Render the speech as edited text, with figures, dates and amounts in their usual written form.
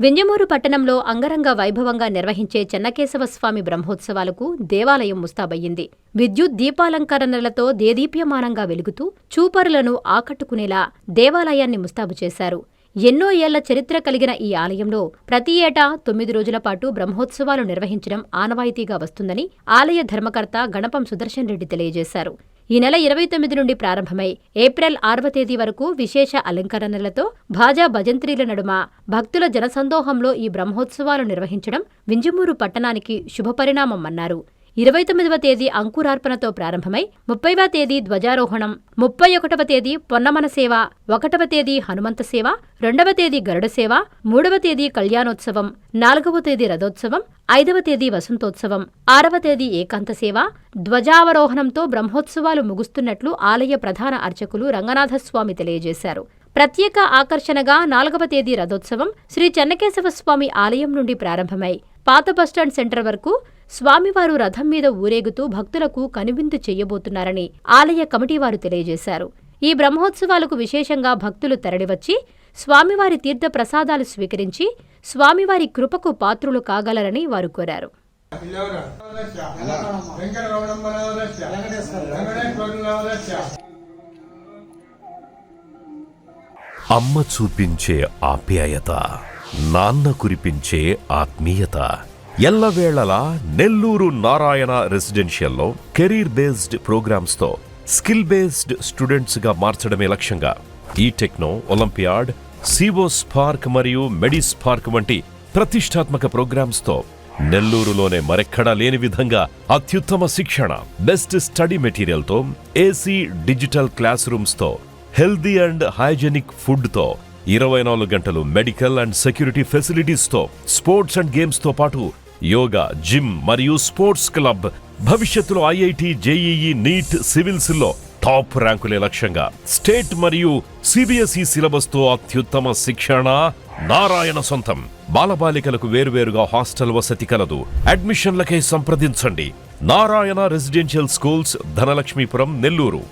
వింజమూరు పట్టణంలో అంగరంగ వైభవంగా నిర్వహించే చెన్నకేశవస్వామి బ్రహ్మోత్సవాలకు దేవాలయం ముస్తాబయ్యింది. విద్యుత్ దీపాలంకరణలతో దేదీప్యమానంగా వెలుగుతూ చూపరులను ఆకట్టుకునేలా దేవాలయాన్ని ముస్తాబు చేశారు. ఎన్నో ఏళ్ల చరిత్ర కలిగిన ఈ ఆలయంలో ప్రతి ఏటా 9 రోజుల పాటు బ్రహ్మోత్సవాలు నిర్వహించడం ఆనవాయితీగా వస్తుందని ఆలయ ధర్మకర్త గణపం సుదర్శన్ రెడ్డి తెలియజేశారు. ఈ నెల 29 నుండి ప్రారంభమై ఏప్రిల్ 6వ తేదీ వరకు విశేష అలంకరణలతో భాజా భజంత్రీల నడుమ భక్తుల జనసందోహంలో ఈ బ్రహ్మోత్సవాలు నిర్వహించడం వింజమూరు పట్టణానికి శుభపరిణామమన్నారు. 29వ తేదీ అంకురార్పణతో ప్రారంభమై 30వ తేదీ ధ్వజారోహణం, 31వ తేదీ పొన్నమన సేవ, 1వ తేదీ హనుమంత సేవ, 2వ తేదీ గరుడ సేవ, 3వ తేదీ కళ్యాణోత్సవం, 4వ తేదీ రథోత్సవం, 5వ తేదీ వసంతోత్సవం, 6వ తేదీ ఏకాంత సేవ, ధ్వజావరోహణంతో బ్రహ్మోత్సవాలు ముగుస్తున్నట్లు ఆలయ ప్రధాన అర్చకులు రంగనాథస్వామి తెలియజేశారు. ప్రత్యేక ఆకర్షణగా 4వ తేదీ రథోత్సవం శ్రీ చెన్నకేశవస్వామి ఆలయం నుండి ప్రారంభమై పాత బస్టాండ్ సెంటర్ వరకు స్వామివారు రథం మీద ఊరేగుతూ భక్తులకు కనువిందు చెయ్యబోతున్నారని ఆలయ కమిటీవారు తెలియజేశారు. ఈ బ్రహ్మోత్సవాలకు విశేషంగా భక్తులు తరలివచ్చి స్వామివారి తీర్థ ప్రసాదాలు స్వీకరించి స్వామివారి కృపకు పాత్రులు కాగలరని వారు కోరారు. అమ్మ చూపించే ఆప్యాయత, నాన్న కురిపించే ఆత్మీయత. ఎల్లవేళలా నెల్లూరు నారాయణ రెసిడెన్షియల్లో కెరీర్ బేస్డ్ ప్రోగ్రామ్స్తో స్కిల్ బేస్డ్ స్టూడెంట్స్గా మార్చడమే లక్ష్యంగా ఈ టెక్నో, ఒలింపియాడ్, సివో స్పార్క్ మరియు మెడిస్పార్క్ వంటి ప్రతిష్టాత్మక ప్రోగ్రామ్స్తో నెల్లూరులోనే మరెక్కడా లేని విధంగా అత్యుత్తమ శిక్షణ, బెస్ట్ స్టడీ మెటీరియల్తో, ఏసీ డిజిటల్ క్లాస్ రూమ్స్తో, హెల్దీ అండ్ హైజెనిక్ ఫుడ్తో, 24 గంటలు మెడికల్ అండ్ సెక్యూరిటీ ఫెసిలిటీస్తో, స్పోర్ట్స్ అండ్ గేమ్స్తో పాటు యోగా, జిమ్ మరియు స్పోర్ట్స్ క్లబ్, భవిష్యత్తులో ఐఐటి, జేఈఈ, నీట్, సివిల్స్లో టాప్ ర్యాంకులే లక్ష్యంగా స్టేట్ మరియు సిబిఎస్ఈ సిలబస్తో అత్యుత్తమ శిక్షణ నారాయణ సొంతం. బాలబాలికలకు వేరువేరుగా హాస్టల్ వసతి కలదు. అడ్మిషన్లకై సంప్రదించండి. Narayana residential schools, Dhanalakshmipuram, Nellore.